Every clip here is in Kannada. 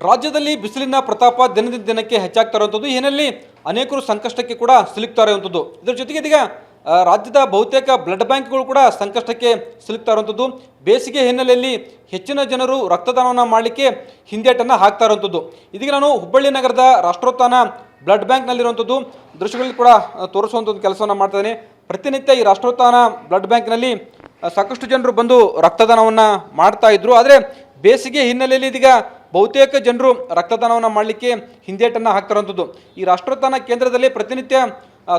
ರಾಜ್ಯದಲ್ಲಿ ಬಿಸಿಲಿನ ಪ್ರತಾಪ ದಿನದಿಂದ ದಿನಕ್ಕೆ ಹೆಚ್ಚಾಗ್ತಾ ಇರುವಂಥದ್ದು, ಈ ಹಿನ್ನೆಲೆಯಲ್ಲಿ ಅನೇಕರು ಸಂಕಷ್ಟಕ್ಕೆ ಕೂಡ ಸಿಲುಕ್ತಾ ಇರುವಂಥದ್ದು. ಇದರ ಜೊತೆಗೆ ಇದೀಗ ರಾಜ್ಯದ ಬಹುತೇಕ ಬ್ಲಡ್ ಬ್ಯಾಂಕ್ಗಳು ಕೂಡ ಸಂಕಷ್ಟಕ್ಕೆ ಸಿಲುಕ್ತಾ ಇರುವಂಥದ್ದು. ಬೇಸಿಗೆ ಹಿನ್ನೆಲೆಯಲ್ಲಿ ಹೆಚ್ಚಿನ ಜನರು ರಕ್ತದಾನವನ್ನು ಮಾಡಲಿಕ್ಕೆ ಹಿಂದೇಟನ್ನು ಹಾಕ್ತಾ ಇರುವಂಥದ್ದು. ಇದೀಗ ನಾನು ಹುಬ್ಬಳ್ಳಿ ನಗರದ ರಾಷ್ಟ್ರೋತ್ಥಾನ ಬ್ಲಡ್ ಬ್ಯಾಂಕ್ನಲ್ಲಿರುವಂಥದ್ದು ದೃಶ್ಯಗಳಲ್ಲಿ ಕೂಡ ತೋರಿಸುವಂಥದ್ದು ಕೆಲಸವನ್ನು ಮಾಡ್ತಾ ಇದ್ದೀನಿ. ಪ್ರತಿನಿತ್ಯ ಈ ರಾಷ್ಟ್ರೋತ್ಥಾನ ಬ್ಲಡ್ ಬ್ಯಾಂಕ್ನಲ್ಲಿ ಸಾಕಷ್ಟು ಜನರು ಬಂದು ರಕ್ತದಾನವನ್ನು ಮಾಡ್ತಾ ಇದ್ರು. ಆದರೆ ಬೇಸಿಗೆ ಹಿನ್ನೆಲೆಯಲ್ಲಿ ಇದೀಗ ಬಹುತೇಕ ಜನರು ರಕ್ತದಾನವನ್ನು ಮಾಡಲಿಕ್ಕೆ ಹಿಂದೇಟನ್ನು ಹಾಕ್ತಾರಂಥದ್ದು. ಈ ರಾಷ್ಟ್ರೋತ್ಥಾನ ಕೇಂದ್ರದಲ್ಲಿ ಪ್ರತಿನಿತ್ಯ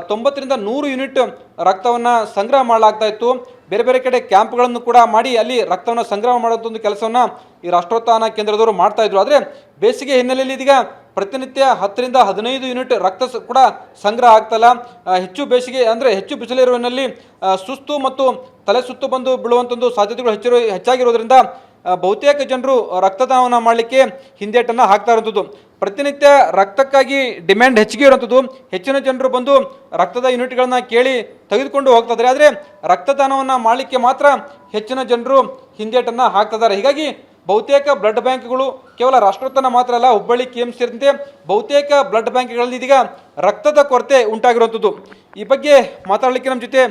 90 ರಿಂದ 100 ಯೂನಿಟ್ ರಕ್ತವನ್ನು ಸಂಗ್ರಹ ಮಾಡಲಾಗ್ತಾ ಇತ್ತು. ಬೇರೆ ಬೇರೆ ಕಡೆ ಕ್ಯಾಂಪ್ಗಳನ್ನು ಕೂಡ ಮಾಡಿ ಅಲ್ಲಿ ರಕ್ತವನ್ನು ಸಂಗ್ರಹ ಮಾಡುವಂಥ ಒಂದು ಕೆಲಸವನ್ನು ಈ ರಾಷ್ಟ್ರೋತ್ಥಾನ ಕೇಂದ್ರದವರು ಮಾಡ್ತಾ ಇದ್ರು. ಆದರೆ ಬೇಸಿಗೆ ಹಿನ್ನೆಲೆಯಲ್ಲಿ ಇದೀಗ ಪ್ರತಿನಿತ್ಯ 10 ರಿಂದ 15 ಯೂನಿಟ್ ರಕ್ತ ಕೂಡ ಸಂಗ್ರಹ ಆಗ್ತಲ್ಲ. ಹೆಚ್ಚು ಬೇಸಿಗೆ ಅಂದರೆ ಹೆಚ್ಚು ಬಿಸಿಲಿರುವಲ್ಲಿ ಸುಸ್ತು ಮತ್ತು ತಲೆ ಸುತ್ತು ಬಂದು ಬೀಳುವಂಥ ಸಾಧ್ಯತೆಗಳು ಹೆಚ್ಚಾಗಿರೋದ್ರಿಂದ ಬಹುತೇಕ ಜನರು ರಕ್ತದಾನವನ್ನು ಮಾಡಲಿಕ್ಕೆ ಹಿಂದೇಟನ್ನು ಹಾಕ್ತಾ ಇರುವಂಥದ್ದು. ಪ್ರತಿನಿತ್ಯ ರಕ್ತಕ್ಕಾಗಿ ಡಿಮ್ಯಾಂಡ್ ಹೆಚ್ಚಿಗೆ ಇರುವಂಥದ್ದು. ಹೆಚ್ಚಿನ ಜನರು ಬಂದು ರಕ್ತದ ಯೂನಿಟ್ಗಳನ್ನು ಕೇಳಿ ತೆಗೆದುಕೊಂಡು ಹೋಗ್ತಾ ಇದ್ದಾರೆ. ಆದರೆ ರಕ್ತದಾನವನ್ನು ಮಾಡಲಿಕ್ಕೆ ಮಾತ್ರ ಹೆಚ್ಚಿನ ಜನರು ಹಿಂದೇಟನ್ನು ಹಾಕ್ತಿದ್ದಾರೆ. ಹೀಗಾಗಿ ಬಹುತೇಕ ಬ್ಲಡ್ ಬ್ಯಾಂಕ್ಗಳು ಕೇವಲ ರಾಷ್ಟ್ರೋತ್ಥಾನ ಮಾತ್ರ ಅಲ್ಲ, ಹುಬ್ಬಳ್ಳಿ KMC ಸೇರಿದಂತೆ ಬಹುತೇಕ ಬ್ಲಡ್ ಬ್ಯಾಂಕ್ಗಳಲ್ಲಿ ಇದೀಗ ರಕ್ತದ ಕೊರತೆ ಉಂಟಾಗಿರುವಂಥದ್ದು. ಈ ಬಗ್ಗೆ ಮಾತಾಡಲಿಕ್ಕೆ ನಮ್ಮ ಜೊತೆ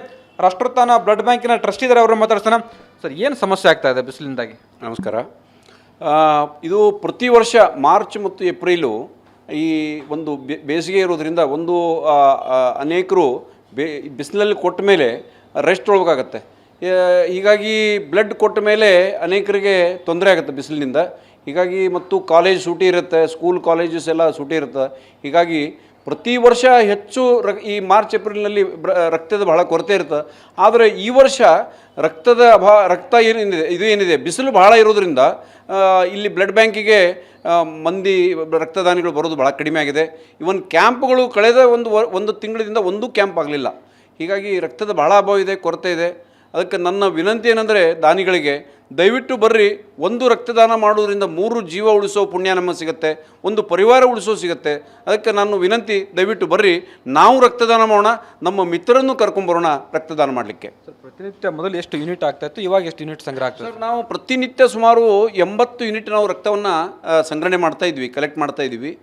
ರಾಷ್ಟ್ರೋತ್ಥಾನ ಬ್ಲಡ್ ಬ್ಯಾಂಕಿನ ಟ್ರಸ್ಟ್ ಇದ್ದಾರೆ, ಅವರನ್ನು ಮಾತಾಡ್ಸೋಣ. ಸರ್, ಏನು ಸಮಸ್ಯೆ ಆಗ್ತಾ ಇದೆ ಬಿಸಿಲಿಂದಾಗಿ? ನಮಸ್ಕಾರ. ಇದು ಪ್ರತಿ ವರ್ಷ ಮಾರ್ಚ್ ಮತ್ತು ಏಪ್ರಿಲು ಈ ಒಂದು ಬೇಸಿಗೆ ಇರೋದ್ರಿಂದ ಅನೇಕರು ಬಿಸಿಲಲ್ಲಿ ಕೊಟ್ಟ ಮೇಲೆ ರೆಸ್ಟ್ ತೊಗೊಳ್ಬೇಕಾಗತ್ತೆ. ಹೀಗಾಗಿ ಬ್ಲಡ್ ಕೊಟ್ಟ ಮೇಲೆ ಅನೇಕರಿಗೆ ತೊಂದರೆ ಆಗುತ್ತೆ ಬಿಸಿಲಿನಿಂದ. ಹೀಗಾಗಿ ಮತ್ತು ಕಾಲೇಜ್ ಸೂಟಿ ಇರುತ್ತೆ, ಸ್ಕೂಲ್ ಕಾಲೇಜಸ್ ಎಲ್ಲ ಸೂಟಿ ಇರುತ್ತೆ. ಹೀಗಾಗಿ ಪ್ರತಿ ವರ್ಷ ಹೆಚ್ಚು ಈ ಮಾರ್ಚ್ ಏಪ್ರಿಲ್ನಲ್ಲಿ ರಕ್ತದ ಬಹಳ ಕೊರತೆ ಇರುತ್ತೆ. ಆದರೆ ಈ ವರ್ಷ ರಕ್ತ ಏನಿದೆ ಬಿಸಿಲು ಬಹಳ ಇರೋದ್ರಿಂದ ಇಲ್ಲಿ ಬ್ಲಡ್ ಬ್ಯಾಂಕಿಗೆ ರಕ್ತದಾನಿಗಳು ಬರೋದು ಭಾಳ ಕಡಿಮೆ ಆಗಿದೆ. ಇವನ್ ಕ್ಯಾಂಪ್ಗಳು ಕಳೆದ ಒಂದು ತಿಂಗಳಿಂದ ಒಂದು ಕ್ಯಾಂಪ್ ಆಗಲಿಲ್ಲ. ಹೀಗಾಗಿ ರಕ್ತದ ಭಾಳ ಅಭಾವ ಇದೆ, ಕೊರತೆ ಇದೆ. ಅದಕ್ಕೆ ನನ್ನ ವಿನಂತಿ ಏನಂದರೆ ದಾನಿಗಳಿಗೆ ದಯವಿಟ್ಟು ಬರ್ರಿ. ಒಂದು ರಕ್ತದಾನ ಮಾಡೋದ್ರಿಂದ 3 ಜೀವ ಉಳಿಸೋ ಪುಣ್ಯ ನಮಗೆ ಸಿಗುತ್ತೆ, ಒಂದು ಪರಿವಾರ ಉಳಿಸೋ ಸಿಗುತ್ತೆ. ಅದಕ್ಕೆ ನಾನು ವಿನಂತಿ, ದಯವಿಟ್ಟು ಬರ್ರಿ, ನಾವು ರಕ್ತದಾನ ಮಾಡೋಣ, ನಮ್ಮ ಮಿತ್ರರನ್ನು ಕರ್ಕೊಂಬರೋಣ ರಕ್ತದಾನ ಮಾಡಲಿಕ್ಕೆ. ಸರ್, ಪ್ರತಿನಿತ್ಯ ಮೊದಲು ಎಷ್ಟು ಯೂನಿಟ್ ಆಗ್ತಾ ಇತ್ತು, ಇವಾಗ ಎಷ್ಟು ಯೂನಿಟ್ ಸಂಗ್ರಹ ಆಗ್ತದೆ? ಸರ್, ನಾವು ಪ್ರತಿನಿತ್ಯ ಸುಮಾರು 80 ಯೂನಿಟ್ ನಾವು ರಕ್ತವನ್ನು ಸಂಗ್ರಹಣೆ ಮಾಡ್ತಾಯಿದ್ವಿ, ಕಲೆಕ್ಟ್ ಮಾಡ್ತಾಯಿದ್ವಿ.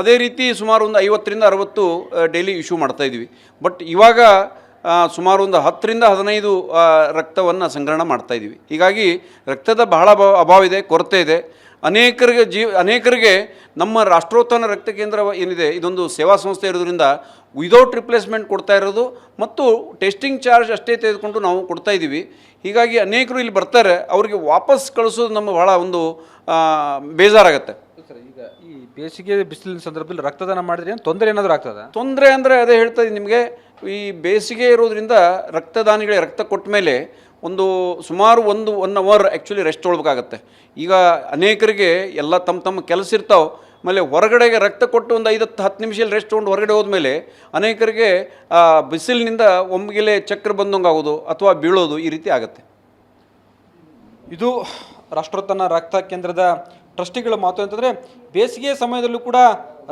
ಅದೇ ರೀತಿ ಸುಮಾರು ಒಂದು 50 ರಿಂದ 60 ಡೈಲಿ ಇಶ್ಯೂ ಮಾಡ್ತಾಯಿದ್ವಿ. ಬಟ್ ಇವಾಗ ಸುಮಾರು ಒಂದು 10 ರಿಂದ 15 ರಕ್ತವನ್ನು ಸಂಗ್ರಹಣ ಮಾಡ್ತಾಯಿದ್ವಿ. ಹೀಗಾಗಿ ರಕ್ತದ ಬಹಳ ಅಭಾವ ಇದೆ, ಕೊರತೆ ಇದೆ. ಅನೇಕರಿಗೆ ನಮ್ಮ ರಾಷ್ಟ್ರೋತ್ಥಾನ ರಕ್ತ ಕೇಂದ್ರ ಏನಿದೆ ಇದೊಂದು ಸೇವಾ ಸಂಸ್ಥೆ ಇರೋದ್ರಿಂದ ವಿದೌಟ್ ರಿಪ್ಲೇಸ್ಮೆಂಟ್ ಕೊಡ್ತಾ ಇರೋದು ಮತ್ತು ಟೆಸ್ಟಿಂಗ್ ಚಾರ್ಜ್ ಅಷ್ಟೇ ತೆಗೆದುಕೊಂಡು ನಾವು ಕೊಡ್ತಾಯಿದ್ದೀವಿ. ಹೀಗಾಗಿ ಅನೇಕರು ಇಲ್ಲಿ ಬರ್ತಾರೆ, ಅವರಿಗೆ ವಾಪಸ್ ಕಳಿಸೋದು ನಮ್ಮ ಬಹಳ ಒಂದು ಬೇಜಾರಾಗುತ್ತೆ. ಸರ್, ಈಗ ಈ ಬೇಸಿಗೆ ಬಿಸಿಲಿನ ಸಂದರ್ಭದಲ್ಲಿ ರಕ್ತದಾನ ಮಾಡಿದ್ರೆ ತೊಂದರೆ ಏನಾದರೂ ಆಗ್ತದೆ? ತೊಂದರೆ ಅಂದರೆ ಅದೇ ಹೇಳ್ತಾ ಇದ್ದೀನಿ ನಿಮಗೆ. ಈ ಬೇಸಿಗೆ ಇರೋದ್ರಿಂದ ರಕ್ತದಾನಿಗಳಿಗೆ ರಕ್ತ ಕೊಟ್ಟ ಮೇಲೆ ಸುಮಾರು 1 ಅವರ್ ಆ್ಯಕ್ಚುಲಿ ರೆಸ್ಟ್ ತೊಗೊಳ್ಬೇಕಾಗತ್ತೆ. ಈಗ ಅನೇಕರಿಗೆ ಎಲ್ಲ ತಮ್ಮ ಕೆಲಸ ಇರ್ತಾವೆ. ಆಮೇಲೆ ಹೊರಗಡೆಗೆ ರಕ್ತ ಕೊಟ್ಟು ಒಂದು 5-10 ನಿಮಿಷದಲ್ಲಿ ರೆಸ್ಟ್ ತೊಗೊಂಡು ಹೊರಗಡೆ ಹೋದ್ಮೇಲೆ ಅನೇಕರಿಗೆ ಬಿಸಿಲಿನಿಂದ ಒಮ್ಮೆಲೆ ಚಕ್ರ ಬಂದಂಗೆ ಆಗೋದು ಅಥವಾ ಬೀಳೋದು ಈ ರೀತಿ ಆಗುತ್ತೆ. ಇದು ರಾಷ್ಟ್ರೋತ್ಥಾನ ರಕ್ತ ಕೇಂದ್ರದ ಟ್ರಸ್ಟಿಗಳ ಮಾತು ಅಂತಂದರೆ, ಬೇಸಿಗೆ ಸಮಯದಲ್ಲೂ ಕೂಡ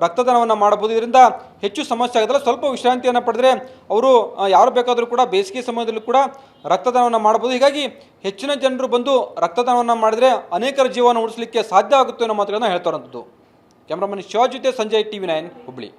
ರಕ್ತದಾನವನ್ನು ಮಾಡಬಹುದು. ಇದರಿಂದ ಹೆಚ್ಚು ಸಮಸ್ಯೆ ಆಗೋದಿಲ್ಲ. ಸ್ವಲ್ಪ ವಿಶ್ರಾಂತಿಯನ್ನು ಪಡೆದರೆ ಅವರು ಯಾರು ಬೇಕಾದರೂ ಕೂಡ ಬೇಸಿಗೆ ಸಮಯದಲ್ಲೂ ಕೂಡ ರಕ್ತದಾನವನ್ನು ಮಾಡಬಹುದು. ಹೀಗಾಗಿ ಹೆಚ್ಚಿನ ಜನರು ಬಂದು ರಕ್ತದಾನವನ್ನು ಮಾಡಿದರೆ ಅನೇಕರ ಜೀವನ ಉಳಿಸಲಿಕ್ಕೆ ಸಾಧ್ಯ ಆಗುತ್ತೆ ಅನ್ನೋ ಮಾತುಗಳನ್ನು ಹೇಳ್ತಾ ಇರೋಂಥದ್ದು. ಕ್ಯಾಮ್ರಾಮನ್ ಶಿವ ಜೊತೆ ಸಂಜಯ್, TV9 ಹುಬ್ಬಳ್ಳಿ.